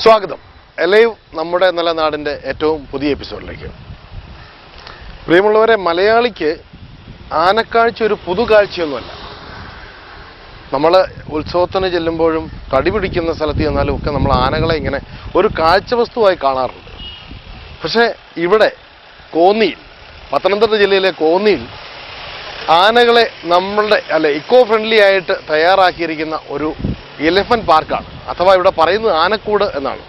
സ്വാഗതം. എലൈവ് നമ്മുടെ നല്ല നാടിൻ്റെ ഏറ്റവും പുതിയ എപ്പിസോഡിലേക്ക്. പ്രിയമുള്ളവരെ, മലയാളിക്ക് ആനക്കാഴ്ച ഒരു പുതുകാഴ്ചയൊന്നുമല്ല. നമ്മൾ ഉത്സവത്തിന് ചെല്ലുമ്പോഴും തടി പിടിക്കുന്ന സ്ഥലത്ത് ചെന്നാലും ഒക്കെ നമ്മൾ ആനകളെ ഇങ്ങനെ ഒരു കാഴ്ച വസ്തുവായി കാണാറുണ്ട്. പക്ഷേ ഇവിടെ കോന്നിയിൽ, പത്തനംതിട്ട ജില്ലയിലെ കോന്നിയിൽ ആനകളെ നമ്മളുടെ ഇക്കോ ഫ്രണ്ട്ലി ആയിട്ട് തയ്യാറാക്കിയിരിക്കുന്ന ഒരു എലിഫന്റ് പാർക്കാണ്, അഥവാ ഇവിടെ പറയുന്നത് ആനക്കൂട് എന്നാണ്.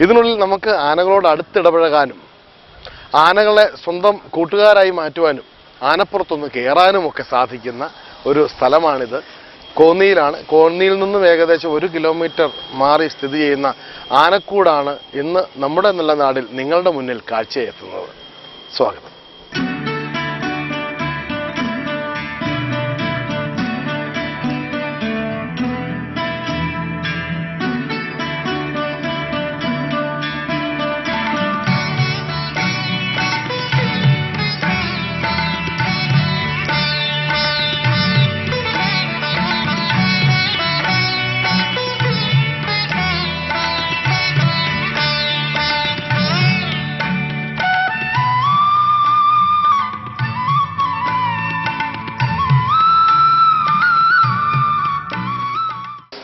ഇതിനുള്ളിൽ നമുക്ക് ആനകളോട് അടുത്തിടപഴകാനും ആനകളെ സ്വന്തം കൂട്ടുകാരായി മാറ്റുവാനും ആനപ്പുറത്തൊന്ന് കയറാനും ഒക്കെ സാധിക്കുന്ന ഒരു സ്ഥലമാണിത്. കോന്നിയിലാണ്. കോന്നിയിൽ നിന്നും ഏകദേശം 1 കിലോമീറ്റർ മാറി സ്ഥിതി ചെയ്യുന്ന ആനക്കൂടാണ് ഇന്ന് നമ്മുടെ നല്ല നാടിൽ നിങ്ങളുടെ മുന്നിൽ കാഴ്ചയെത്തുന്നത്. സ്വാഗതം.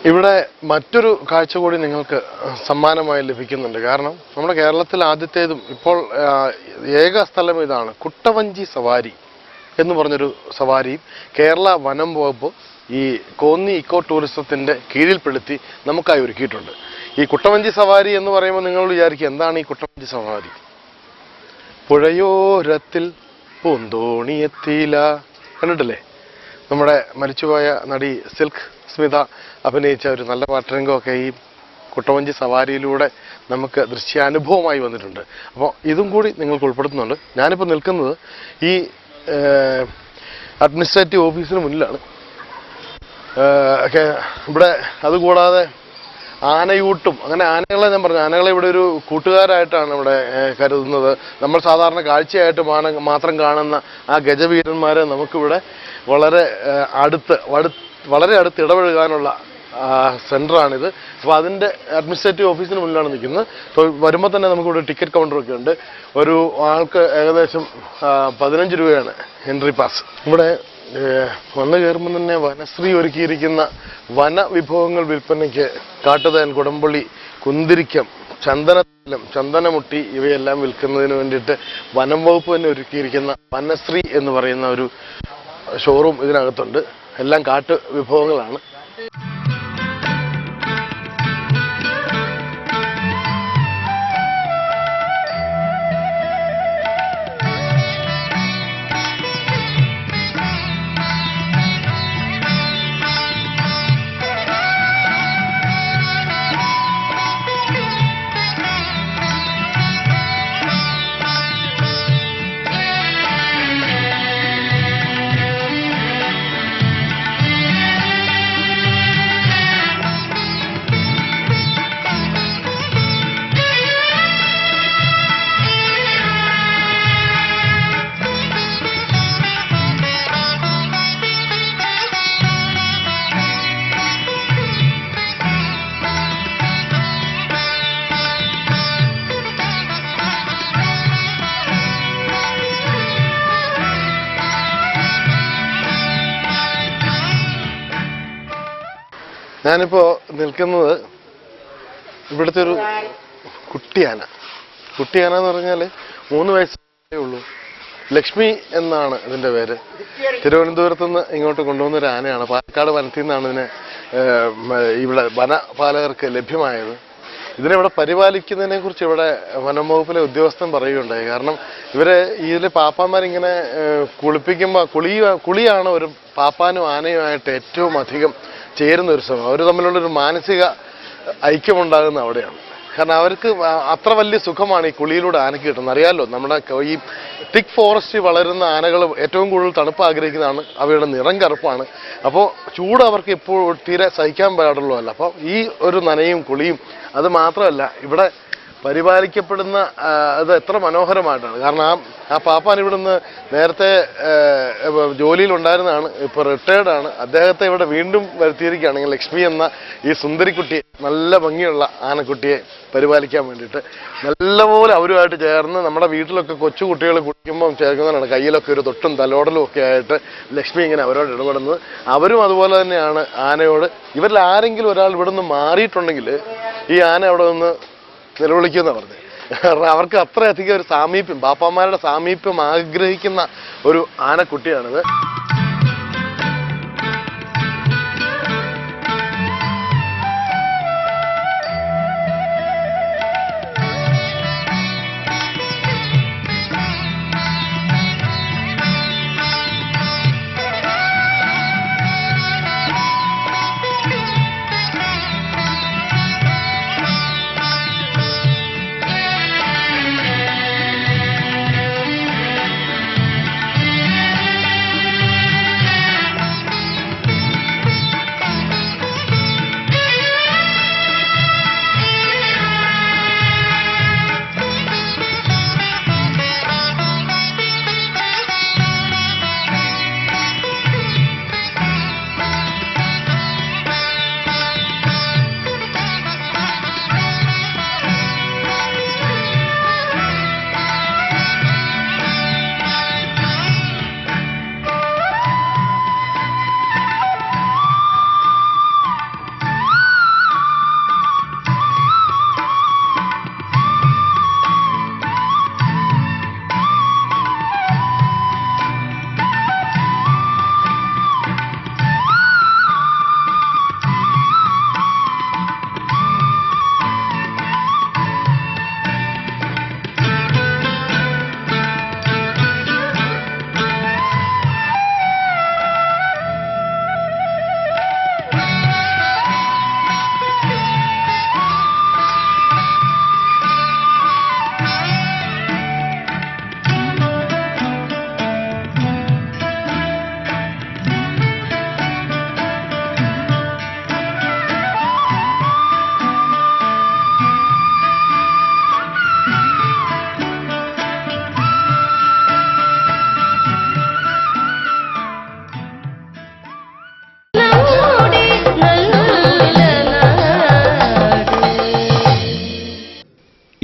ഇവിടെ മറ്റൊരു കാഴ്ച കൂടി നിങ്ങൾക്ക് സമ്മാനമായി ലഭിക്കുന്നുണ്ട്. കാരണം നമ്മുടെ കേരളത്തിൽ ആദ്യത്തേതും ഇപ്പോൾ ഏക സ്ഥലം ഇതാണ്. കുട്ടവഞ്ചി സവാരി എന്ന് പറഞ്ഞൊരു സവാരിയും കേരള വനം വകുപ്പ് ഈ കോന്നി ഇക്കോ ടൂറിസത്തിൻ്റെ കീഴിൽപ്പെടുത്തി നമുക്കായി ഒരുക്കിയിട്ടുണ്ട്. ഈ കുട്ടവഞ്ചി സവാരി എന്ന് പറയുമ്പോൾ നിങ്ങൾ വിചാരിക്കുക, എന്താണ് ഈ കുട്ടവഞ്ചി സവാരി? പുഴയോരത്തിൽ പൂന്തോണിയെത്തിയില്ല കണ്ടിട്ടില്ലേ? നമ്മുടെ മരിച്ചുപോയ നടി സിൽക്ക് സ്മിത അഭിനയിച്ച ഒരു നല്ല പാട്ടരംഗമൊക്കെ ഈ കുട്ടവഞ്ചി സവാരിയിലൂടെ നമുക്ക് ദൃശ്യാനുഭവമായി വന്നിട്ടുണ്ട്. അപ്പോൾ ഇതും കൂടി നിങ്ങൾക്ക് ഉൾപ്പെടുത്തുന്നുണ്ട്. ഞാനിപ്പോൾ നിൽക്കുന്നത് ഈ അഡ്മിനിസ്ട്രേറ്റീവ് ഓഫീസിന് മുന്നിലാണ്. ഇവിടെ അതുകൂടാതെ ആനയൂട്ടും, അങ്ങനെ ആനകളെ ഞാൻ പറഞ്ഞു, ആനകളെ ഇവിടെ ഒരു കൂട്ടുകാരായിട്ടാണ് ഇവിടെ കരുതുന്നത്. നമ്മൾ സാധാരണ കാഴ്ചയായിട്ട് മാത്രം കാണുന്ന ആ ഗജവീരന്മാരെ നമുക്കിവിടെ വളരെ അടുത്ത് ഇടപഴകാനുള്ള സെൻ്ററാണിത്. അപ്പോൾ അതിൻ്റെ അഡ്മിനിസ്ട്രേറ്റീവ് ഓഫീസിന് മുന്നിലാണ് നിൽക്കുന്നത്. അപ്പോൾ വരുമ്പോൾ തന്നെ നമുക്കിവിടെ ടിക്കറ്റ് കൗണ്ടറൊക്കെ ഉണ്ട്. ഒരു ആൾക്ക് ഏകദേശം 15 രൂപയാണ് എൻട്രി പാസ്. ഇവിടെ വന്നു കയറുമ്പോൾ തന്നെ വനശ്രീ ഒരുക്കിയിരിക്കുന്ന വനവിഭവങ്ങൾ വിൽപ്പനയ്ക്ക് കാട്ടുതേൻ, കുടംപുളി, കുന്തിരിക്കം, ചന്ദനമുട്ടി ഇവയെല്ലാം വിൽക്കുന്നതിന് വേണ്ടിയിട്ട് വനം വകുപ്പ് തന്നെ ഒരുക്കിയിരിക്കുന്ന വനശ്രീ എന്ന് പറയുന്ന ഒരു ഷോറൂം ഇതിനകത്തുണ്ട്. എല്ലാം കാട്ടു വിഭവങ്ങളാണ്. ഞാനിപ്പോൾ നിൽക്കുന്നത് ഇവിടുത്തെ ഒരു കുട്ടിയാന എന്ന് പറഞ്ഞാൽ 3 വയസ്സേ ഉള്ളൂ. ലക്ഷ്മി എന്നാണ് ഇതിൻ്റെ പേര്. തിരുവനന്തപുരത്ത് നിന്ന് ഇങ്ങോട്ട് കൊണ്ടുവന്ന ഒരു ആനയാണ്. പാലക്കാട് വനത്തിൽ നിന്നാണ് ഇതിനെ ഇവിടെ വനപാലകർക്ക് ലഭ്യമായത്. ഇതിനെവിടെ പരിപാലിക്കുന്നതിനെ കുറിച്ച് ഇവിടെ വനം വകുപ്പിലെ ഉദ്യോഗസ്ഥൻ പറയുകയുണ്ടായി. കാരണം ഇതിലെ പാപ്പാന്മാരിങ്ങനെ കുളിപ്പിക്കുമ്പോൾ കുളിയാണ് ഒരു പാപ്പാനും ആനയുമായിട്ട് ഏറ്റവും അധികം ചേരുന്ന ഒരു സമയം. അവർ തമ്മിലുള്ളൊരു മാനസിക ഐക്യമുണ്ടാകുന്ന അവിടെയാണ്. കാരണം അവർക്ക് അത്ര വലിയ സുഖമാണ് ഈ കുളിയിലൂടെ ആനയ്ക്ക് കിട്ടുന്നത്. അറിയാമല്ലോ, നമ്മുടെ ഈ തിക്ക് ഫോറസ്റ്റ് വളരുന്ന ആനകൾ ഏറ്റവും കൂടുതൽ തണുപ്പ് ആഗ്രഹിക്കുന്നതാണ്. അവയുടെ നിറം കറുപ്പാണ്. അപ്പോൾ ചൂട് അവർക്ക് ഇപ്പോൾ തീരെ സഹിക്കാൻ പാടുള്ളതല്ല. അപ്പോൾ ഈ ഒരു നനയും കുളിയും അത് മാത്രമല്ല, ഇവിടെ പരിപാലിക്കപ്പെടുന്ന അത് എത്ര മനോഹരമായിട്ടാണ്. കാരണം ആ പാപ്പാൻ ഇവിടുന്ന് നേരത്തെ ജോലിയിലുണ്ടായിരുന്നതാണ്, ഇപ്പോൾ റിട്ടയർഡാണ്. അദ്ദേഹത്തെ ഇവിടെ വീണ്ടും വരുത്തിയിരിക്കുകയാണെങ്കിൽ ലക്ഷ്മി എന്ന ഈ സുന്ദരിക്കുട്ടിയെ, നല്ല ഭംഗിയുള്ള ആനക്കുട്ടിയെ പരിപാലിക്കാൻ വേണ്ടിയിട്ട് നല്ലപോലെ അവരുമായിട്ട് ചേർന്ന് നമ്മുടെ വീട്ടിലൊക്കെ കൊച്ചു കുട്ടികൾ കുടിക്കുമ്പം ചേർക്കുന്നതാണ്. കയ്യിലൊക്കെ ഒരു തൊട്ടും തലോടലും ഒക്കെ ആയിട്ട് ലക്ഷ്മി ഇങ്ങനെ അവരോട് ഇടപെടുന്നത്. അവരും അതുപോലെ തന്നെയാണ് ആനയോട്. ഇവരിൽ ആരെങ്കിലും ഒരാൾ ഇവിടുന്ന് മാറിയിട്ടുണ്ടെങ്കിൽ ഈ ആന അവിടെ നിന്ന് നിലവിളിക്കുമെന്നാണ് പറഞ്ഞത്. കാരണം അവർക്ക് അത്രയധികം ഒരു സാമീപ്യം, ബാപ്പാമാരുടെ സാമീപ്യം ആഗ്രഹിക്കുന്ന ഒരു ആനക്കുട്ടിയാണിത്.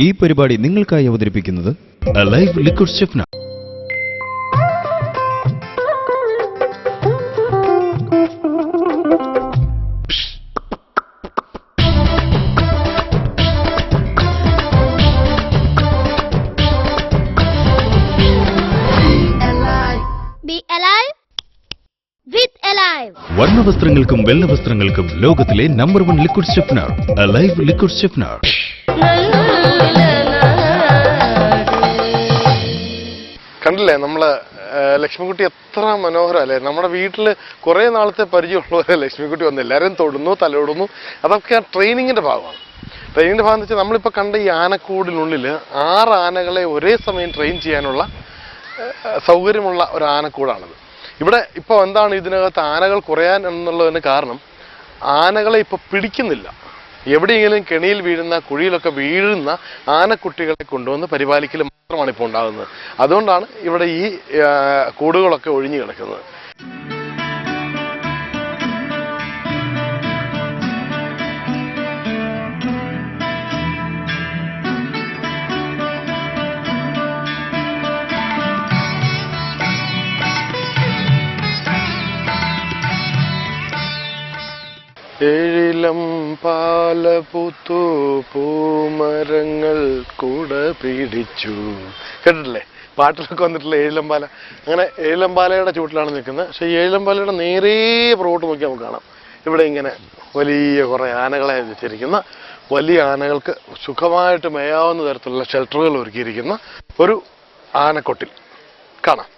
ഈ പരിപാടി നിങ്ങൾക്കായി അവതരിപ്പിക്കുന്നത് അലൈവ് ലിക്വിഡ് സ്റ്റെഫ്ന. വർണ്ണവസ്ത്രങ്ങൾക്കും വെള്ളവസ്ത്രങ്ങൾക്കും ലോകത്തിലെ നമ്പർ 1 ലിക്വിഡ് സ്റ്റെഫ്നർ അലൈവ് ലിക്വിഡ് സ്റ്റെഫ്നർ. കണ്ടില്ലേ നമ്മള് ലക്ഷ്മിക്കുട്ടി എത്ര മനോഹരമല്ലേ. നമ്മുടെ വീട്ടിൽ കുറേ നാളത്തെ പരിചയമുള്ളവരെ ലക്ഷ്മിക്കുട്ടി വന്ന് എല്ലാവരും തൊടുന്നു, തലോടുന്നു. അതൊക്കെ ആ ട്രെയിനിങ്ങിന്റെ ഭാഗമാണ്. ട്രെയിനിങ്ങിന്റെ ഭാഗം എന്ന് വെച്ചാൽ നമ്മളിപ്പോൾ കണ്ട ഈ ആനക്കൂടിനുള്ളിൽ 6 ആനകളെ ഒരേ സമയം ട്രെയിൻ ചെയ്യാനുള്ള സൗകര്യമുള്ള ഒരു ആനക്കൂടാണിത്. ഇവിടെ ഇപ്പോൾ എന്താണ് ഇതിനകത്ത് ആനകൾ കുറയാൻ എന്നുള്ളതിന് കാരണം, ആനകളെ ഇപ്പോൾ പിടിക്കുന്നില്ല. എവിടെയെങ്കിലും കെണിയിൽ വീഴുന്ന, കുഴിയിലൊക്കെ വീഴുന്ന ആനക്കുട്ടികളെ കൊണ്ടുവന്ന് പരിപാലിക്കൽ മാത്രമാണ് ഇപ്പോൾ ഉണ്ടാകുന്നത്. അതുകൊണ്ടാണ് ഇവിടെ ഈ കൂടുകളൊക്കെ ഒഴിഞ്ഞു കിടക്കുന്നത്. ഏഴിലം പാല പൂത്തു പൂമരങ്ങൾ കൂട പിടിച്ചു. കേട്ടിട്ടില്ലേ പാട്ടിലൊക്കെ വന്നിട്ടില്ല ഏഴിലംപാല? അങ്ങനെ ഏഴിലംപാലയുടെ ചൂട്ടിലാണ് നിൽക്കുന്നത്. പക്ഷെ ഈ ഏഴിലംപാലയുടെ നേരേ പുറകോട്ട് നോക്കി നമുക്ക് കാണാം ഇവിടെ ഇങ്ങനെ വലിയ കുറേ ആനകളെ വെച്ചിരിക്കുന്ന, വലിയ ആനകൾക്ക് സുഖമായിട്ട് മേയാവുന്ന തരത്തിലുള്ള ഷെൽട്ടറുകൾ ഒരുക്കിയിരിക്കുന്ന ഒരു ആനക്കൊട്ടിൽ കാണാം.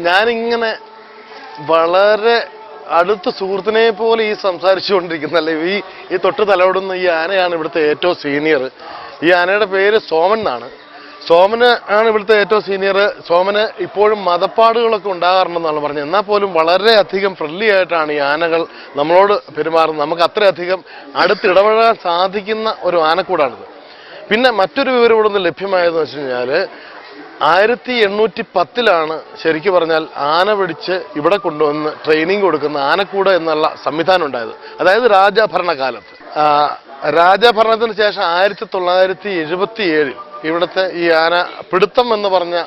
ഞാനിങ്ങനെ വളരെ അടുത്ത സുഹൃത്തിനെ പോലെ ഈ സംസാരിച്ചുകൊണ്ടിരിക്കുന്ന അല്ലെ ഈ തൊട്ട് തലോടുന്ന ഈ ആനയാണ് ഇവിടുത്തെ ഏറ്റവും സീനിയർ. ഈ ആനയുടെ പേര് സോമൻ എന്നാണ്. സോമന് ആണ് ഇവിടുത്തെ ഏറ്റവും സീനിയർ. സോമന് ഇപ്പോഴും മതപ്പാടുകളൊക്കെ ഉണ്ടാകാറുണ്ടെന്നാണ് പറഞ്ഞത്. എന്നാൽ പോലും വളരെയധികം ഫ്രണ്ട്ലി ആയിട്ടാണ് ഈ ആനകൾ നമ്മളോട് പെരുമാറുന്നത്. നമുക്ക് അത്രയധികം അടുത്തിടപഴകാൻ സാധിക്കുന്ന ഒരു ആനക്കൂടാണിത്. പിന്നെ മറ്റൊരു വിവരം ഇവിടെ നിന്ന് ലഭ്യമായതെന്ന് വെച്ച് കഴിഞ്ഞാൽ 1810 ശരിക്കും പറഞ്ഞാൽ ആന പിടിച്ച് ഇവിടെ കൊണ്ടുവന്ന് ട്രെയിനിങ് കൊടുക്കുന്ന ആനക്കൂട് എന്നുള്ള സംവിധാനം ഉണ്ടായത്. അതായത് രാജാഭരണകാലത്ത്. രാജാഭരണത്തിന് ശേഷം 1977 ഇവിടുത്തെ ഈ ആന പിടുത്തം എന്ന് പറഞ്ഞ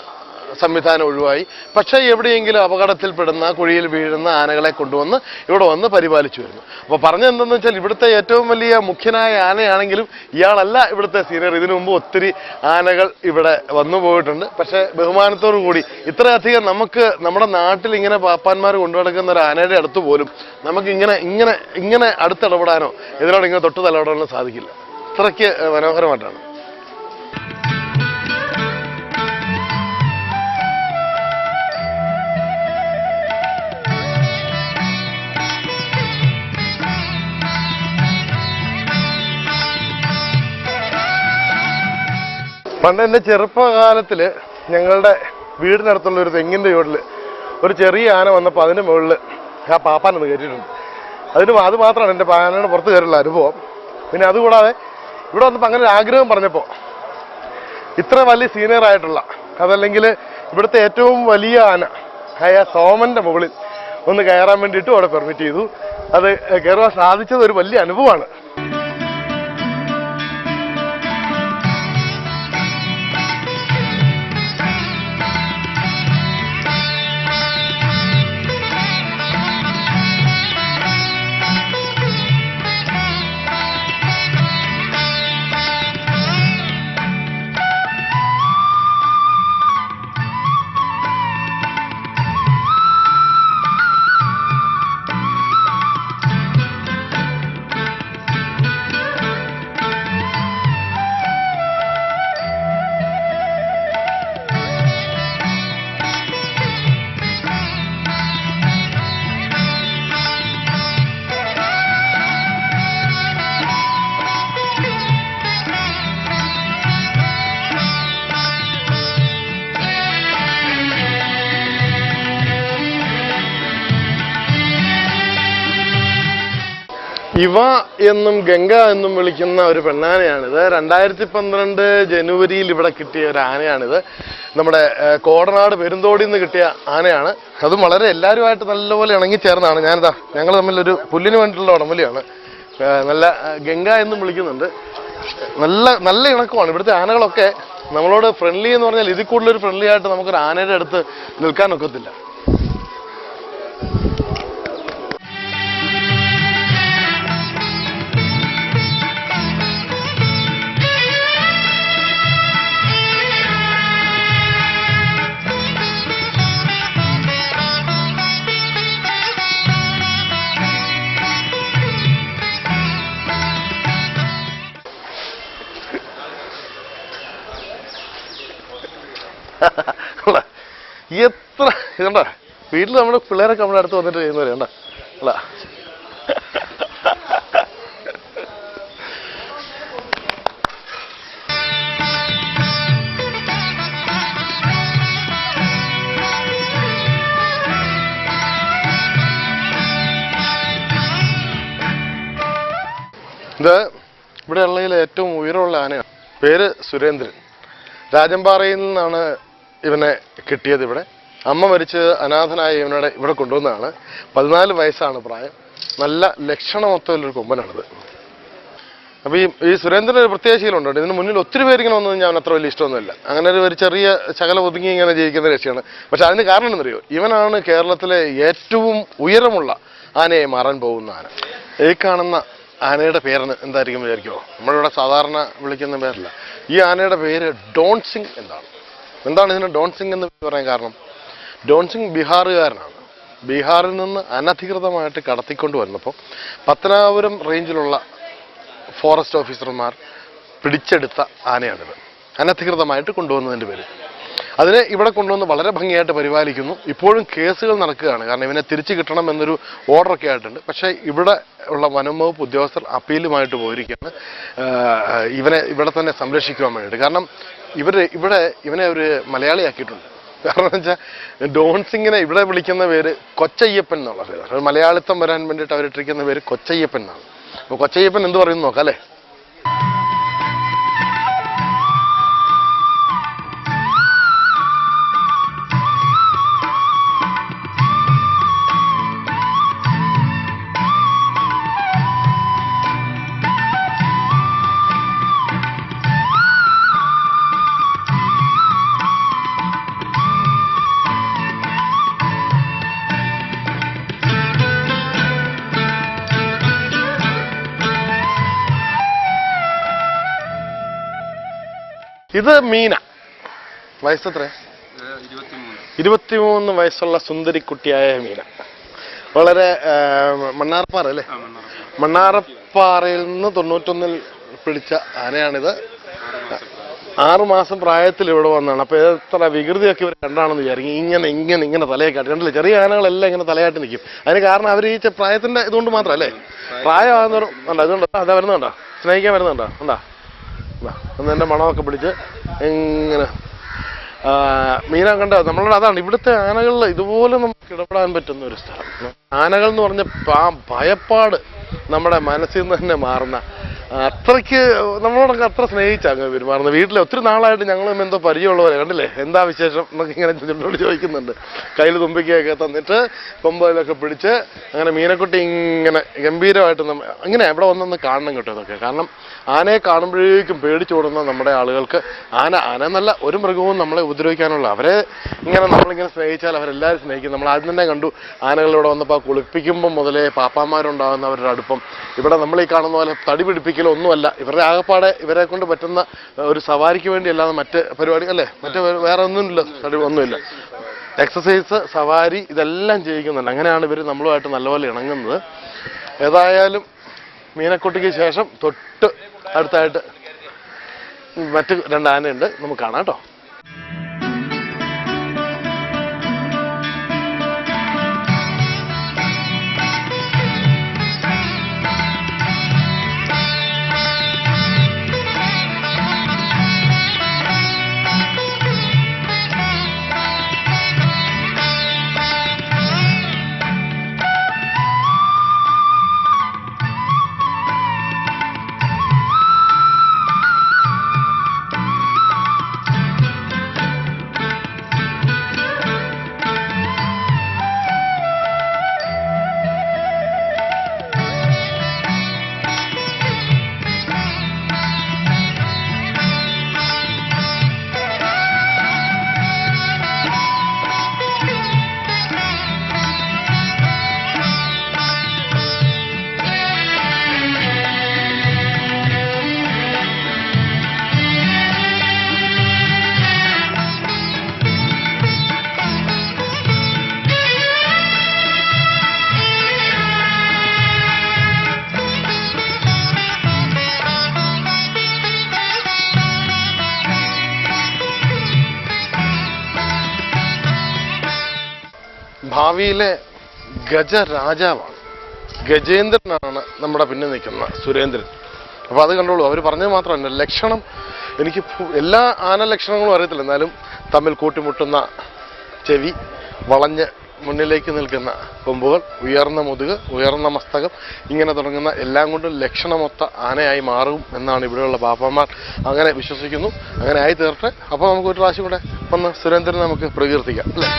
സംവിധാനം ഒഴിവായി. പക്ഷേ എവിടെയെങ്കിലും അപകടത്തിൽപ്പെടുന്ന കുഴിയിൽ വീഴുന്ന ആനകളെ കൊണ്ടുവന്ന് ഇവിടെ വന്ന് പരിപാലിച്ചു വരുന്നു. അപ്പോൾ പറഞ്ഞെന്തെന്ന് വെച്ചാൽ ഇവിടുത്തെ ഏറ്റവും വലിയ മുഖ്യനായ ആനയാണെങ്കിലും ഇയാളല്ല ഇവിടുത്തെ സീനിയർ. ഇതിനു മുമ്പ് ഒത്തിരി ആനകൾ ഇവിടെ വന്നു പോയിട്ടുണ്ട്. പക്ഷേ ബഹുമാനത്തോടു കൂടി ഇത്രയധികം നമുക്ക് നമ്മുടെ നാട്ടിൽ ഇങ്ങനെ പാപ്പാന്മാർ കൊണ്ടു നടക്കുന്ന ഒരു ആനയുടെ അടുത്ത് പോലും നമുക്ക് ഇങ്ങനെ അടുത്തിടപെടാനോ ഇതിനോട് ഇങ്ങനെ തൊട്ട് തലപെടാനോ സാധിക്കില്ല. അത്രയ്ക്ക് മനോഹരമായിട്ടാണ്. പണ്ട് എൻ്റെ ചെറുപ്പകാലത്തിൽ ഞങ്ങളുടെ വീടിനടുത്തുള്ള ഒരു തെങ്ങിൻ്റെ ചുവട്ടിൽ ഒരു ചെറിയ ആന വന്നപ്പോൾ അതിൻ്റെ മുകളിൽ ആ പാപ്പാനൊന്ന് കയറ്റിയിട്ടുണ്ട്. അത് മാത്രമാണ് എൻ്റെ ആനയുടെ പുറത്ത് കയറിയുള്ള അനുഭവം. പിന്നെ അതുകൂടാതെ ഇവിടെ വന്നപ്പോൾ അങ്ങനെ ഒരു ആഗ്രഹം പറഞ്ഞപ്പോൾ ഇത്ര വലിയ സീനിയർ ആയിട്ടുള്ള അതല്ലെങ്കിൽ ഇവിടുത്തെ ഏറ്റവും വലിയ ആന ആയ സോമൻ്റെ മുകളിൽ ഒന്ന് കയറാൻ വേണ്ടിയിട്ടും അവിടെ പെർമിറ്റ് ചെയ്തു. അത് കയറുവാൻ സാധിച്ചത് ഒരു വലിയ അനുഭവമാണ്. ഇവ എന്നും ഗംഗ എന്നും വിളിക്കുന്ന ഒരു പെണ്ണാനയാണിത്. 2012 ജനുവരിയിൽ ഇവിടെ കിട്ടിയ ഒരു ആനയാണിത്. നമ്മുടെ കോടനാട് പെരുന്തോടിയിൽ നിന്ന് കിട്ടിയ ആനയാണ്. അതും വളരെ എല്ലാവരുമായിട്ട് നല്ലപോലെ ഇണങ്ങിച്ചേർന്നാണ്. ഞങ്ങൾ തമ്മിലൊരു പുല്ലിന് വേണ്ടിയിട്ടുള്ള ഉടമ്പലിയാണ്. നല്ല ഗംഗ എന്നും വിളിക്കുന്നുണ്ട്. നല്ല ഇണക്കമാണ്. ഇവിടുത്തെ ആനകളൊക്കെ നമ്മളോട് ഫ്രണ്ട്ലി എന്ന് പറഞ്ഞാൽ ഇതിൽ കൂടുതലൊരു ഫ്രണ്ട്ലി ആയിട്ട് നമുക്കൊരു ആനയുടെ അടുത്ത് നിൽക്കാനൊക്കത്തില്ല. എത്ര ഇതണ്ട വീട്ടിൽ നമ്മുടെ പിള്ളേരൊക്കെ നമ്മുടെ അടുത്ത് വന്നിട്ട് ചെയ്യുന്നവരെ കണ്ട അല്ല. ഇത് ഇവിടെ ഉള്ളതിൽ ഏറ്റവും ഉയരമുള്ള ആനയാണ്. പേര് സുരേന്ദ്രൻ. രാജമ്പാറയിൽ നിന്നാണ് ഇവനെ കിട്ടിയത്. ഇവിടെ അമ്മ മരിച്ച് അനാഥനായ ഇവനെ ഇവിടെ കൊണ്ടുവന്നതാണ്. 14 വയസ്സാണ് പ്രായം. നല്ല ലക്ഷണമൊത്തമുള്ളൊരു കൊമ്പനാണിത്. അപ്പോൾ ഈ സുരേന്ദ്രൻ ഒരു പ്രത്യേക ശീലമുണ്ട്. ഇതിന് മുന്നിൽ ഒത്തിരി പേരിങ്ങനെ വന്നത് ഞാൻ അത്ര വലിയ ഇഷ്ടമൊന്നുമില്ല. അങ്ങനെ ഒരു ചെറിയ ശകല ഒതുങ്ങി ഇങ്ങനെ ജീവിക്കുന്ന രക്ഷയാണ്. പക്ഷെ അതിന് കാരണം എന്നറിയോ, ഇവനാണ് കേരളത്തിലെ ഏറ്റവും ഉയരമുള്ള ആനയെ മാറാൻ പോകുന്ന ആന. ഈ കാണുന്ന ആനയുടെ പേരാണ് എന്തായിരിക്കും വിചാരിക്കുമോ? നമ്മളിവിടെ സാധാരണ വിളിക്കുന്ന പേരല്ല. ഈ ആനയുടെ പേര് ഡോൺ സിംഗ് എന്നാണ്. എന്താണ് ഇതിന് ഡോൺ സിംഗ് എന്ന് പറയാൻ കാരണം? ഡോൺ സിംഗ് ബീഹാറുകാരനാണ്. ബീഹാറിൽ നിന്ന് അനധികൃതമായിട്ട് കടത്തിക്കൊണ്ട് വന്നപ്പോൾ പത്തനാപുരം റേഞ്ചിലുള്ള ഫോറസ്റ്റ് ഓഫീസർമാർ പിടിച്ചെടുത്ത ആനയാണിത്. അനധികൃതമായിട്ട് കൊണ്ടുവന്നതിൻ്റെ പേര്. അതിനെ ഇവിടെ കൊണ്ടുവന്ന് വളരെ ഭംഗിയായിട്ട് പരിപാലിക്കുന്നു. ഇപ്പോഴും കേസുകൾ നടക്കുകയാണ്, കാരണം ഇവനെ തിരിച്ചു കിട്ടണം എന്നൊരു ഓർഡറൊക്കെ ആയിട്ടുണ്ട്. പക്ഷേ ഇവിടെ ഉള്ള വനം വകുപ്പ് ഉദ്യോഗസ്ഥർ അപ്പീലുമായിട്ട് പോയിരിക്കുകയാണ് ഇവിടെ തന്നെ സംരക്ഷിക്കുവാൻ വേണ്ടിയിട്ട്. കാരണം ഇവനെ ഒരു മലയാളിയാക്കിയിട്ടുണ്ട്. കാരണം എന്ന് വെച്ചാൽ ഡോൺ സിംഗിനെ ഇവിടെ വിളിക്കുന്ന പേര് കൊച്ചയ്യപ്പൻ എന്നുള്ള പേര്. മലയാളിത്തം വരാൻ വേണ്ടിയിട്ട് അവരിട്ടിരിക്കുന്ന പേര് കൊച്ചയ്യപ്പൻ എന്നാണ്. അപ്പോൾ കൊച്ചയ്യപ്പൻ എന്ത് പറയുന്നു നോക്കാം അല്ലേ? ഇത് മീന. വയസ്സെത്ര? 23 വയസ്സുള്ള സുന്ദരിക്കുട്ടിയായ മീന. വളരെ മണ്ണാർപ്പാറ അല്ലേ? മണ്ണാറപ്പാറയിൽ നിന്ന് 91 പിടിച്ച ആനയാണിത്. 6 മാസം പ്രായത്തിൽ ഇവിടെ വന്നതാണ്. അപ്പോൾ എത്ര വികൃതിയൊക്കെ ഇവർ കണ്ടാണെന്ന് വിചാരിക്കും. ഇങ്ങനെ തലയൊക്കെ ആട്ടി കണ്ടില്ലേ? ചെറിയ ആനകളെല്ലാം ഇങ്ങനെ തലയാട്ടി നിൽക്കും. അതിന് കാരണം അവർ ഈ പ്രായത്തിന്റെ ഇതുകൊണ്ട് മാത്രമല്ലേ? പ്രായമാകുന്നവരും ഉണ്ടോ? ഇതുണ്ടോ? അതാ വരുന്നുണ്ടോ? സ്നേഹിക്കാൻ വരുന്നുണ്ടോ? ഉണ്ടോ? അന്ന് എൻ്റെ മണമൊക്കെ പിടിച്ച് ഇങ്ങനെ മീന കണ്ട നമ്മളോട്. അതാണ് ഇവിടുത്തെ ആനകളിൽ ഇതുപോലെ നമുക്ക് ഇടപെടാൻ പറ്റുന്ന ഒരു സ്ഥലം. ആനകൾ എന്ന് പറഞ്ഞ ഭയപ്പാട് നമ്മുടെ മനസ്സിൽ നിന്ന് തന്നെ മാറുന്ന അത്രയ്ക്ക് നമ്മളോടൊക്കെ അത്ര സ്നേഹിച്ചാണ് പെരുമാറുന്നത്. വീട്ടിലെ ഒത്തിരി നാളായിട്ട് ഞങ്ങളും എന്തോ പരിചയമുള്ളവരെ കണ്ടില്ലേ, എന്താ വിശേഷം എന്നൊക്കെ ഇങ്ങനെ ചുണ്ടോട് ചോദിക്കുന്നുണ്ട്. കയ്യിൽ തുമ്പിക്കയൊക്കെ തന്നിട്ട് കൊമ്പയിലൊക്കെ പിടിച്ച് അങ്ങനെ മീനക്കുട്ടി ഇങ്ങനെ ഗംഭീരമായിട്ട് ഇങ്ങനെ ഇവിടെ വന്നൊന്ന് കാണണം കേട്ടോ ഇതൊക്കെ. കാരണം ആനയെ കാണുമ്പോഴേക്കും പേടിച്ചോടുന്ന നമ്മുടെ ആളുകൾക്ക് ആന എന്നല്ല ഒരു മൃഗവും നമ്മളെ ഉപദ്രവിക്കാനുള്ള. അവരെ ഇങ്ങനെ നമ്മളിങ്ങനെ സ്നേഹിച്ചാൽ അവരെല്ലാവരും സ്നേഹിക്കും. നമ്മൾ ആദ്യം തന്നെ കണ്ടു ആനകളിവിടെ വന്നപ്പോൾ കുളിപ്പിക്കുമ്പോൾ മുതലേ പാപ്പാന്മാരുണ്ടാകുന്ന അവരുടെ അടുപ്പം. ഇവിടെ നമ്മൾ ഈ കാണുന്ന പോലെ തടി പിടിപ്പിക്കലൊന്നുമല്ല. ഇവരുടെ ആകപ്പാടെ ഇവരെ കൊണ്ട് പറ്റുന്ന ഒരു സവാരിക്ക് വേണ്ടി അല്ലാതെ മറ്റ് പരിപാടി അല്ലേ, മറ്റ് വേറെ ഒന്നുമില്ല, ഒന്നുമില്ല. എക്സസൈസ്, സവാരി ഇതെല്ലാം ചെയ്യിക്കുന്നുണ്ട്. അങ്ങനെയാണ് ഇവർ നമ്മളുമായിട്ട് നല്ലപോലെ ഇണങ്ങുന്നത്. ഏതായാലും മീനക്കുട്ടിക്ക് ശേഷം തൊട്ട് അടുത്തായിട്ട് മറ്റ് 2 ആനയുണ്ട്, നമുക്ക് കാണാം കേട്ടോ. ഭാവിയിലെ ഗജരാജാവാണ്, ഗജേന്ദ്രനാണ് നമ്മുടെ പിന്നെ നിൽക്കുന്ന സുരേന്ദ്രൻ. അപ്പോൾ അത് കണ്ടോളൂ. അവർ പറഞ്ഞത് മാത്രമല്ല, ലക്ഷണം എനിക്ക് എല്ലാ ആന ലക്ഷണങ്ങളും അറിയത്തില്ല, എന്നാലും തമ്മിൽ കൂട്ടിമുട്ടുന്ന ചെവി, വളഞ്ഞ് മുന്നിലേക്ക് നിൽക്കുന്ന കൊമ്പുകൾ, ഉയർന്ന മുതുക്, ഉയർന്ന മസ്തകം, ഇങ്ങനെ തുടങ്ങുന്ന എല്ലാം കൊണ്ടും ലക്ഷണമൊത്ത ആനയായി മാറും എന്നാണ് ഇവിടെയുള്ള പാപ്പന്മാർ അങ്ങനെ വിശ്വസിക്കുന്നു. അങ്ങനെ ആയി തീർട്ടെ. അപ്പോൾ നമുക്ക് ഒരു പ്രാവശ്യം കൂടെ വന്ന് സുരേന്ദ്രനെ നമുക്ക് പ്രകീർത്തിക്കാം അല്ലേ?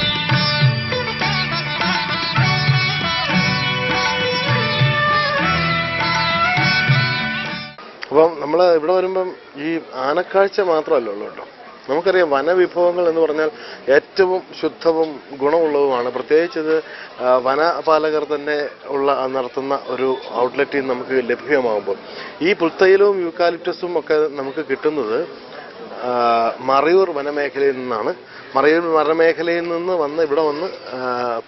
അപ്പം നമ്മൾ ഇവിടെ വരുമ്പം ഈ ആനക്കാഴ്ച മാത്രമല്ല ഉള്ളൂ കേട്ടോ. നമുക്കറിയാം വനവിഭവങ്ങൾ എന്ന് പറഞ്ഞാൽ ഏറ്റവും ശുദ്ധവും ഗുണമുള്ളതുമാണ്. പ്രത്യേകിച്ച് ഇത് വനപാലകർ തന്നെ നടത്തുന്ന ഒരു ഔട്ട്ലെറ്റിൽ നിന്ന് നമുക്ക് ലഭ്യമാകുമ്പോൾ ഈ പുൽത്തൈലവും യൂക്കാലിപ്റ്റസും ഒക്കെ നമുക്ക് കിട്ടുന്നത് മറയൂർ വനമേഖലയിൽ നിന്നാണ്. മറയൂർ വനമേഖലയിൽ നിന്ന് ഇവിടെ വന്ന്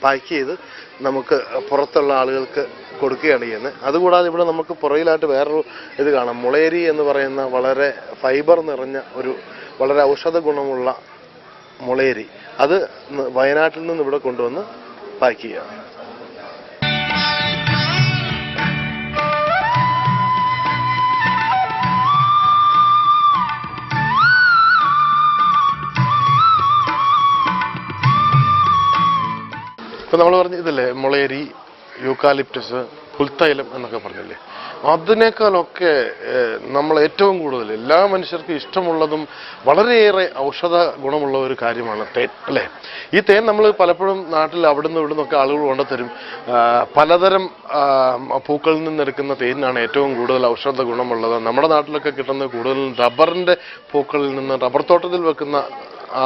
പാക്ക് ചെയ്ത് നമുക്ക് പുറത്തുള്ള ആളുകൾക്ക് കൊടുക്കുകയാണ് ചെയ്യുന്നത്. അതുകൂടാതെ ഇവിടെ നമുക്ക് പുറകിലായിട്ട് വേറൊരു ഇത് കാണാം. മുളേരി എന്ന് പറയുന്ന വളരെ ഫൈബർ നിറഞ്ഞ വളരെ ഔഷധ ഗുണമുള്ള മുളയരി. അത് വയനാട്ടിൽ നിന്ന് ഇവിടെ കൊണ്ടുവന്ന് പാക്ക് ചെയ്യാം. ഇപ്പം നമ്മൾ പറഞ്ഞ ഇതല്ലേ മുളയരി, യൂക്കാലിപ്റ്റസ്, പുൽത്തൈലം എന്നൊക്കെ പറഞ്ഞില്ലേ, അതിനേക്കാളൊക്കെ നമ്മൾ ഏറ്റവും കൂടുതൽ എല്ലാ മനുഷ്യർക്കും ഇഷ്ടമുള്ളതും വളരെയേറെ ഔഷധ ഗുണമുള്ള ഒരു കാര്യമാണ് തേൻ, അല്ലേ? ഈ തേൻ നമ്മൾ പലപ്പോഴും നാട്ടിൽ അവിടുന്ന് ഇവിടുന്നൊക്കെ ആളുകൾ കൊണ്ടുതരും. പലതരം പൂക്കളിൽ നിന്നെടുക്കുന്ന തേനിനാണ് ഏറ്റവും കൂടുതൽ ഔഷധ ഗുണമുള്ളത്. നമ്മുടെ നാട്ടിലൊക്കെ കിട്ടുന്ന കൂടുതലും റബ്ബറിൻ്റെ പൂക്കളിൽ നിന്ന്, റബ്ബർ തോട്ടത്തിൽ വെക്കുന്ന ആ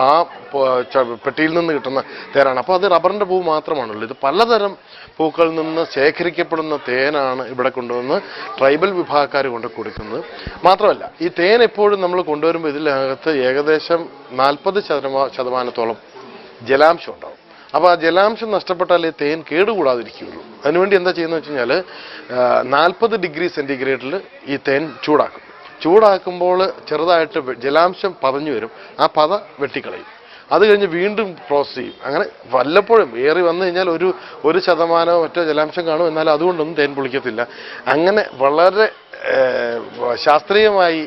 പെട്ടിയിൽ നിന്ന് കിട്ടുന്ന തേനാണ്. അപ്പോൾ അത് റബ്ബറിൻ്റെ പൂ മാത്രമാണുള്ളൂ. ഇത് പലതരം പൂക്കളിൽ നിന്ന് ശേഖരിക്കപ്പെടുന്ന തേനാണ് ഇവിടെ കൊണ്ടുവന്ന് ട്രൈബൽ വിഭാഗക്കാർ കൊണ്ട് കൊടുക്കുന്നത്. മാത്രമല്ല ഈ തേൻ എപ്പോഴും നമ്മൾ കൊണ്ടുവരുമ്പോൾ ഇതിനകത്ത് ഏകദേശം 40% ജലാംശം ഉണ്ടാവും. അപ്പോൾ ആ ജലാംശം നഷ്ടപ്പെട്ടാലേ തേൻ കേടുകൂടാതിരിക്കുകയുള്ളൂ. അതിനുവേണ്ടി എന്താ ചെയ്യുന്നത് വെച്ച് കഴിഞ്ഞാൽ 40 ഡിഗ്രി സെൻറ്റിഗ്രേഡിൽ ഈ തേൻ ചൂടാക്കുമ്പോൾ ചെറുതായിട്ട് ജലാംശം പതഞ്ഞു വരും. ആ പത വെട്ടിക്കളയും. അത് കഴിഞ്ഞ് വീണ്ടും പ്രോസസ് ചെയ്യും. അങ്ങനെ വല്ലപ്പോഴും ഏറി വന്നു കഴിഞ്ഞാൽ ഒരു ശതമാനമോ മറ്റോ ജലാംശം കാണും. എന്നാൽ അതുകൊണ്ടൊന്നും തേൻ പുളിക്കത്തില്ല. അങ്ങനെ വളരെ ശാസ്ത്രീയമായി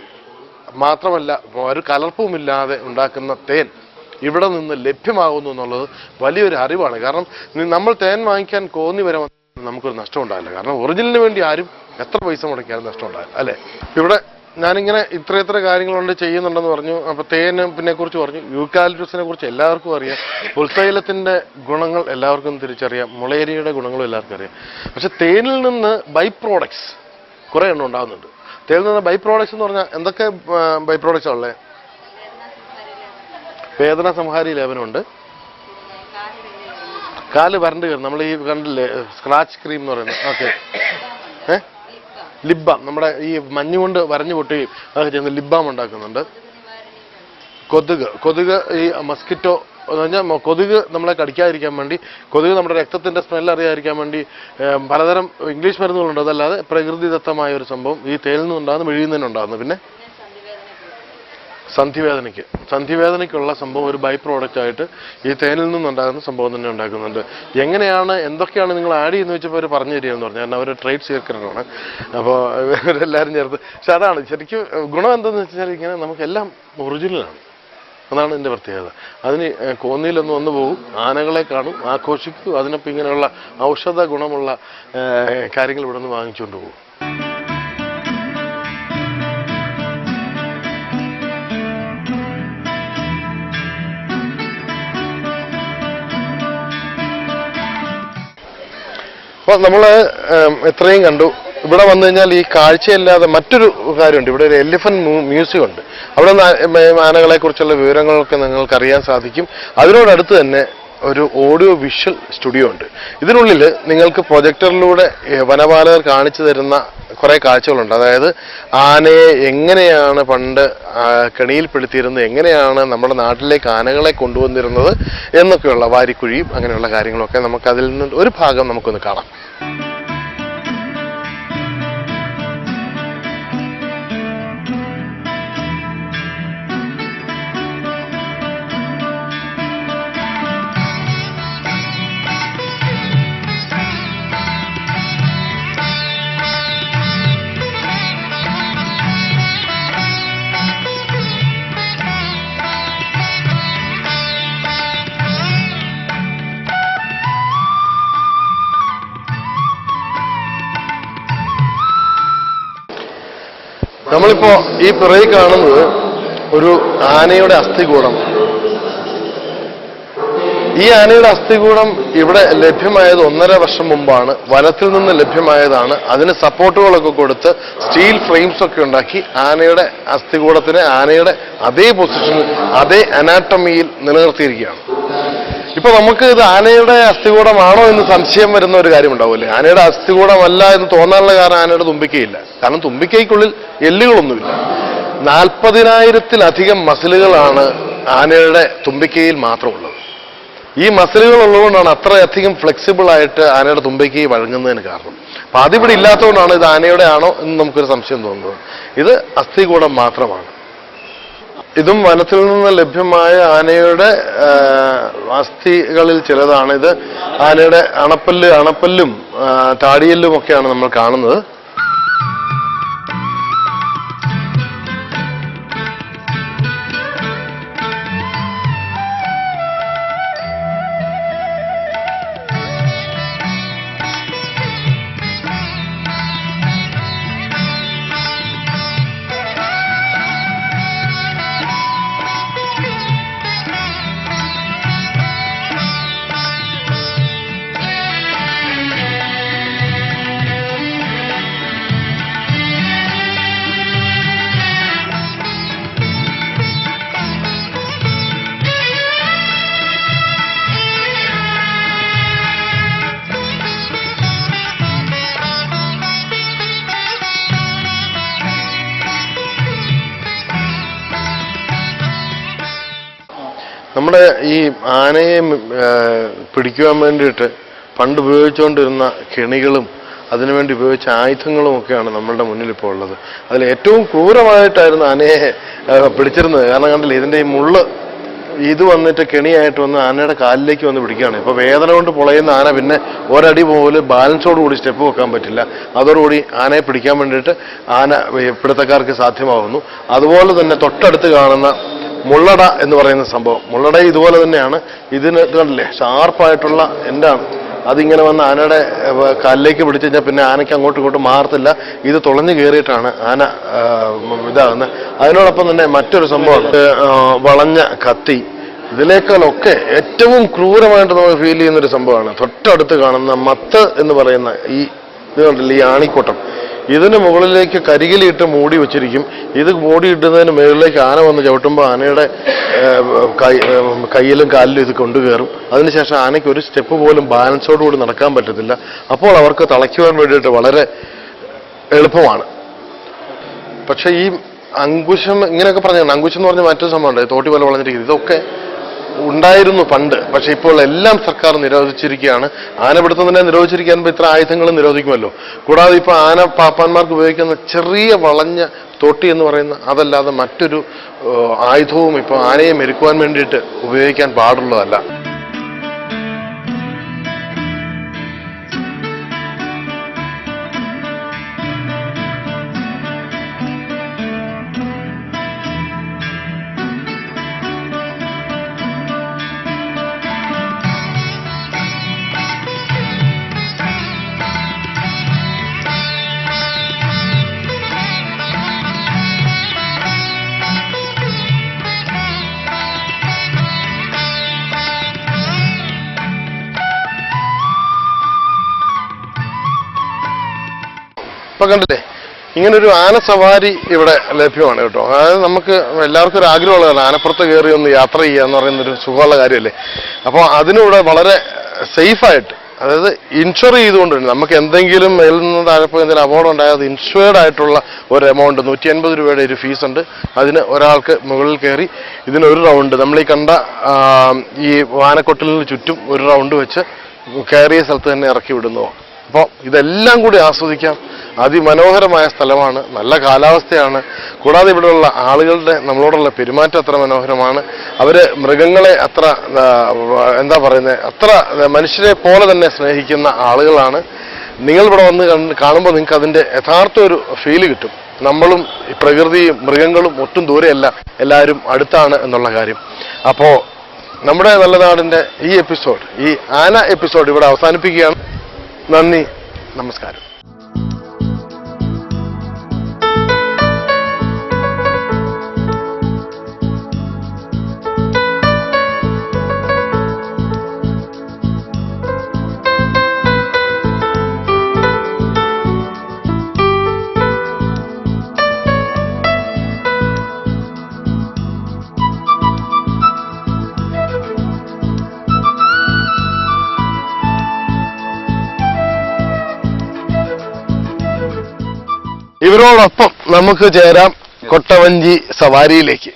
മാത്രമല്ല ഒരു കലർപ്പുമില്ലാതെ ഉണ്ടാക്കുന്ന തേൻ ഇവിടെ നിന്ന് ലഭ്യമാകുന്നു എന്നുള്ളത് വലിയൊരു അറിവാണ്. കാരണം നമ്മൾ തേൻ വാങ്ങിക്കാൻ കോന്നി വരെ നമുക്കൊരു നഷ്ടം ഉണ്ടാവില്ല. കാരണം ഒറിജിനലിന് വേണ്ടി ആരും എത്ര പൈസ മുടക്കിയാലും നഷ്ടം ഉണ്ടാവില്ല, അല്ലേ? ഇവിടെ ഞാനിങ്ങനെ ഇത്ര കാര്യങ്ങളുണ്ട് ചെയ്യുന്നുണ്ടെന്ന് പറഞ്ഞു. അപ്പോൾ തേനെ കുറിച്ച് പറഞ്ഞു, യൂക്കാലിപ്റ്റസിനെ കുറിച്ച് എല്ലാവർക്കും അറിയാം, പുൽത്തൈലത്തിൻ്റെ ഗുണങ്ങൾ എല്ലാവർക്കും തിരിച്ചറിയാം, മുളയരിയുടെ ഗുണങ്ങളും എല്ലാവർക്കും അറിയാം. പക്ഷെ തേനിൽ നിന്ന് ബൈ പ്രോഡക്ട്സ് കുറേ എണ്ണം ഉണ്ടാകുന്നുണ്ട്. തേനിൽ നിന്ന് ബൈ പ്രോഡക്ട്സ് എന്ന് പറഞ്ഞാൽ എന്തൊക്കെ ബൈ പ്രോഡക്ട്സാണ് ഉള്ളത്? വേദന സംഹാരി ലേപനമുണ്ട്, കാല് വരണ്ട് കയറും, നമ്മൾ ഈ കണ്ടില്ലേ സ്ക്രാച്ച് ക്രീം എന്ന് പറയുന്നത്, ഓക്കെ. ലിബാം, നമ്മുടെ ഈ മഞ്ഞ് കൊണ്ട് വരഞ്ഞു പൊട്ടുകയും അതൊക്കെ ചെയ്യുന്ന ലിബാം ഉണ്ടാക്കുന്നുണ്ട്. കൊതുക് ഈ മസ്കിറ്റോ എന്ന് പറഞ്ഞാൽ കൊതുക് നമ്മളെ കടിക്കാതിരിക്കാൻ വേണ്ടി, കൊതുക് നമ്മുടെ രക്തത്തിൻ്റെ സ്മെല്ല് അറിയാതിരിക്കാൻ വേണ്ടി പലതരം ഇംഗ്ലീഷ് മരുന്നുകളുണ്ട്. അതല്ലാതെ പ്രകൃതിദത്തമായ ഒരു സംഭവം ഈ തേനിൽ നിന്നുണ്ടാകുന്ന മെഴുകുന്നതിനുണ്ടാകുന്നു. പിന്നെ സന്ധിവേദനയ്ക്കുള്ള സംഭവം ഒരു ബൈ പ്രോഡക്റ്റ് ആയിട്ട് ഈ തേനിൽ നിന്നുണ്ടാകുന്ന സംഭവം തന്നെ ഉണ്ടാക്കുന്നുണ്ട്. എങ്ങനെയാണ് എന്തൊക്കെയാണ് നിങ്ങൾ ആഡ് ചെയ്യുന്നത് വെച്ചപ്പോൾ അവർ പറഞ്ഞു തരികയെന്ന് പറഞ്ഞു. കാരണം അവർ ട്രേഡ് സീക്രട്ടാണ്. അപ്പോൾ ഇവരെല്ലാവരും ചേർത്ത്. പക്ഷെ അതാണ് ശരിക്കും ഗുണം എന്താണെന്ന് വെച്ചാൽ ഇങ്ങനെ നമുക്കെല്ലാം ഒറിജിനലാണ്. അതാണ് എൻ്റെ പ്രത്യേകത. അതിന് കോന്നിയിലൊന്ന് വന്നു പോകും, ആനകളെ കാണും, ആഘോഷിക്കും, അതിനൊപ്പം ഇങ്ങനെയുള്ള ഔഷധ ഗുണമുള്ള കാര്യങ്ങൾ ഇവിടെ നിന്ന് വാങ്ങിച്ചുകൊണ്ട് പോകും. അപ്പോൾ നമ്മൾ എത്രയും കണ്ടു. ഇവിടെ വന്നു കഴിഞ്ഞാൽ ഈ കാഴ്ചയല്ലാതെ മറ്റൊരു കാര്യമുണ്ട്. ഇവിടെ ഒരു എലിഫന്റ് മ്യൂസിയം ഉണ്ട്. അവിടെ ആനകളെ കുറിച്ചുള്ള വിവരങ്ങളൊക്കെ നിങ്ങൾക്ക് അറിയാൻ സാധിക്കും. അതിനോടടുത്ത് തന്നെ ഒരു ഓഡിയോ വിഷ്വൽ സ്റ്റുഡിയോ ഉണ്ട്. ഇതിനുള്ളിൽ നിങ്ങൾക്ക് പ്രൊജക്ടറിലൂടെ വനപാലകർ കാണിച്ചു തരുന്ന കുറേ കാഴ്ചകളുണ്ട്. അതായത് ആനയെ എങ്ങനെയാണ് പണ്ട് കെണിയിൽപ്പെടുത്തിയിരുന്നത്, എങ്ങനെയാണ് നമ്മുടെ നാട്ടിലേക്ക് ആനകളെ കൊണ്ടുവന്നിരുന്നത് എന്നൊക്കെയുള്ള വാരിക്കുഴിയും അങ്ങനെയുള്ള കാര്യങ്ങളൊക്കെ നമുക്ക് അതിൽ നിന്ന് ഒരു ഭാഗം നമുക്കൊന്ന് കാണാം. നമ്മളിപ്പോ ഈ പിറകിൽ കാണുന്നത് ഒരു ആനയുടെ അസ്ഥികൂടം. ഈ ആനയുടെ അസ്ഥികൂടം ഇവിടെ ലഭ്യമായത് 1.5 വർഷം മുമ്പാണ്. വനത്തിൽ നിന്ന് ലഭ്യമായതാണ്. അതിന് സപ്പോർട്ടുകളൊക്കെ കൊടുത്ത് സ്റ്റീൽ ഫ്രെയിംസ് ഒക്കെ ഉണ്ടാക്കി ആനയുടെ അസ്ഥികൂടത്തിനെ ആനയുടെ അതേ പൊസിഷനിൽ അതേ അനാട്ടമിയിൽ നിലനിർത്തിയിരിക്കുകയാണ്. ഇപ്പൊ നമുക്ക് ഇത് ആനയുടെ അസ്ഥികൂടമാണോ എന്ന് സംശയം വരുന്ന ഒരു കാര്യം ഉണ്ടാവില്ലേ? ആനയുടെ അസ്ഥികൂടമല്ല എന്ന് തോന്നാനുള്ള കാരണം ആനയുടെ തുമ്പിക്കയില്ല. കാരണം തുമ്പിക്കൈക്കുള്ളിൽ എല്ലുകളൊന്നുമില്ല. 40,000-ലധികം മസിലുകളാണ് ആനയുടെ തുമ്പിക്കയിൽ മാത്രമുള്ളത്. ഈ മസിലുകൾ ഉള്ളതുകൊണ്ടാണ് അത്രയധികം ഫ്ലെക്സിബിൾ ആയിട്ട് ആനയുടെ തുമ്പിക്കൈ വഴങ്ങുന്നതിന് കാരണം. അപ്പൊ അതിവിടെ ഇല്ലാത്തതുകൊണ്ടാണ് ഇത് ആനയുടെ ആണോ എന്ന് നമുക്കൊരു സംശയം തോന്നുന്നത്. ഇത് അസ്ഥികൂടം മാത്രമാണ്. ഇതും വനത്തിൽ നിന്ന് ലഭ്യമായ ആനയുടെ അസ്ഥികളിൽ ചിലതാണ്. ഇത് ആനയുടെ അണപ്പല്ലും താടിയല്ലും ഒക്കെയാണ് നമ്മൾ കാണുന്നത്. നമ്മുടെ ഈ ആനയെ പിടിക്കുവാൻ വേണ്ടിയിട്ട് പണ്ട് ഉപയോഗിച്ചുകൊണ്ടിരുന്ന കെണികളും അതിനുവേണ്ടി ഉപയോഗിച്ച ആയുധങ്ങളും ഒക്കെയാണ് നമ്മളുടെ മുന്നിൽ ഇപ്പോൾ ഉള്ളത്. അതിൽ ഏറ്റവും ക്രൂരമായിട്ടായിരുന്നു ആനയെ പിടിച്ചിരുന്നത്. കാരണം കണ്ടില്ലേ, ഇതിൻ്റെ ഈ മുള്ള് ഇത് വന്നിട്ട് കെണിയായിട്ട് വന്ന് ആനയുടെ കാലിലേക്ക് വന്ന് പിടിക്കുകയാണ്. ഇപ്പോൾ വേദന കൊണ്ട് പൊളയുന്ന ആന പിന്നെ ഒരടി പോലും ബാലൻസോടുകൂടി സ്റ്റെപ്പ് വെക്കാൻ പറ്റില്ല. അതോടുകൂടി ആനയെ പിടിക്കാൻ വേണ്ടിയിട്ട് പിടുത്തക്കാർക്ക് സാധ്യമാകുന്നു. അതുപോലെ തന്നെ തൊട്ടടുത്ത് കാണുന്ന മുള്ളട എന്ന് പറയുന്ന സംഭവം, മുള്ളട ഇതുപോലെ തന്നെയാണ്. ഇതിന് കണ്ടില്ലേ, ഷാർപ്പായിട്ടുള്ള എൻഡാണ്. അതിങ്ങനെ വന്ന് ആനയുടെ കാലിലേക്ക് പിടിച്ചു കഴിഞ്ഞാൽ പിന്നെ ആനയ്ക്ക് അങ്ങോട്ടും ഇങ്ങോട്ടും മാറത്തില്ല. ഇത് തുളഞ്ഞു കയറിയിട്ടാണ് ആന ഇതാകുന്നത്. അതിനോടൊപ്പം തന്നെ മറ്റൊരു സംഭവമാണ് വളഞ്ഞ കത്തി. ഇതിനേക്കാളൊക്കെ ഏറ്റവും ക്രൂരമായിട്ട് നമുക്ക് ഫീൽ ചെയ്യുന്നൊരു സംഭവമാണ് തൊട്ടടുത്ത് കാണുന്ന മത്ത് എന്ന് പറയുന്ന ഇത് കണ്ടില്ലേ, ഈ ആണിക്കൂട്ടം. ഇതിന് മുകളിലേക്ക് കരികിലിട്ട് മൂടി വെച്ചിരിക്കും. ഇത് മൂടിയിടുന്നതിന് മുകളിലേക്ക് ആന വന്ന് ചവിട്ടുമ്പോൾ ആനയുടെ കയ്യിലും കാലിലും ഇത് കൊണ്ടുകയറും. അതിനുശേഷം ആനയ്ക്ക് ഒരു സ്റ്റെപ്പ് പോലും ബാലൻസോടുകൂടി നടക്കാൻ പറ്റത്തില്ല. അപ്പോൾ അവർക്ക് തളയ്ക്കുവാൻ വേണ്ടിയിട്ട് വളരെ എളുപ്പമാണ്. പക്ഷെ ഈ അങ്കുശം ഇങ്ങനെയൊക്കെ പറഞ്ഞാണ്, അങ്കുശം എന്ന് പറഞ്ഞാൽ മറ്റൊരു സംഭവമുണ്ട്, തോട്ടി പോലെ വളഞ്ഞിരിക്കുന്നത്. ഇതൊക്കെ ഉണ്ടായിരുന്നു പണ്ട്. പക്ഷെ ഇപ്പോൾ എല്ലാം സർക്കാർ നിരോധിച്ചിരിക്കുകയാണ്. ആനപിടുത്തം തന്നെ നിരോധിച്ചിരിക്കാൻ ഇത്ര ആയുധങ്ങൾ നിരോധിക്കുമല്ലോ. കൂടാതെ ഇപ്പോൾ ആന പാപ്പാന്മാർക്ക് ഉപയോഗിക്കുന്ന ചെറിയ വളഞ്ഞ തോട്ടി എന്ന് പറയുന്ന അതല്ലാതെ മറ്റൊരു ആയുധവും ഇപ്പോൾ ആനയെ മെരുക്കുവാൻ വേണ്ടിയിട്ട് ഉപയോഗിക്കാൻ പാടുള്ളതല്ല. ഇപ്പൊ കണ്ടില്ലേ, ഇങ്ങനൊരു ആന സവാരി ഇവിടെ ലഭ്യമാണ് കേട്ടോ. അതായത് നമുക്ക് എല്ലാവർക്കും ഒരു ആഗ്രഹമുള്ളതാണ് ആനപ്പുറത്ത് കയറി ഒന്ന് യാത്ര ചെയ്യുക എന്ന് പറയുന്നൊരു സുഖമുള്ള കാര്യമല്ലേ. അപ്പോൾ അതിനിവിടെ വളരെ സേഫായിട്ട്, അതായത് ഇൻഷുർ ചെയ്തുകൊണ്ട് നമുക്ക് എന്തെങ്കിലും മേലിൽ നിന്ന് താഴെപ്പോ എന്തെങ്കിലും അപകടം ഉണ്ടായാൽ അത് ഇൻഷുവേർഡ് ആയിട്ടുള്ള ഒരു എമൗണ്ട് 150 രൂപയുടെ ഒരു ഫീസ് ഉണ്ട്. അതിന് ഒരാൾക്ക് മുകളിൽ കയറി ഇതിനൊരു റൗണ്ട് നമ്മൾ ഈ കണ്ട ഈ ആനക്കൊട്ടിലിന് ചുറ്റും ഒരു റൗണ്ട് വെച്ച് കയറിയ സ്ഥലത്ത് തന്നെ ഇറക്കി വിടുന്നു. അപ്പോൾ ഇതെല്ലാം കൂടി ആസ്വദിക്കാം. അതിമനോഹരമായ സ്ഥലമാണ്, നല്ല കാലാവസ്ഥയാണ്. കൂടാതെ ഇവിടെയുള്ള ആളുകളുടെ നമ്മളോടുള്ള പെരുമാറ്റം അത്ര മനോഹരമാണ്. അവര് മൃഗങ്ങളെ അത്ര എന്താ പറയുന്നത്, അത്ര മനുഷ്യരെ പോലെ തന്നെ സ്നേഹിക്കുന്ന ആളുകളാണ്. നിങ്ങളിവിടെ വന്ന് കാണുമ്പോൾ നിങ്ങൾക്ക് അതിൻ്റെ യഥാർത്ഥ ഒരു ഫീല് കിട്ടും. നമ്മളും പ്രകൃതിയും മൃഗങ്ങളും ഒട്ടും ദൂരെയല്ല, എല്ലാവരും അടുത്താണ് എന്നുള്ള കാര്യം. അപ്പോൾ നമ്മുടെ നല്ല നാടിൻ്റെ ഈ എപ്പിസോഡ്, ഈ ആന എപ്പിസോഡ് ഇവിടെ അവസാനിപ്പിക്കുകയാണ്. നന്ദി, നമസ്കാരം. ഇവരോടൊപ്പം നമുക്ക് ചേരാം കൊട്ടവഞ്ചി സവാരിയിലേക്ക്.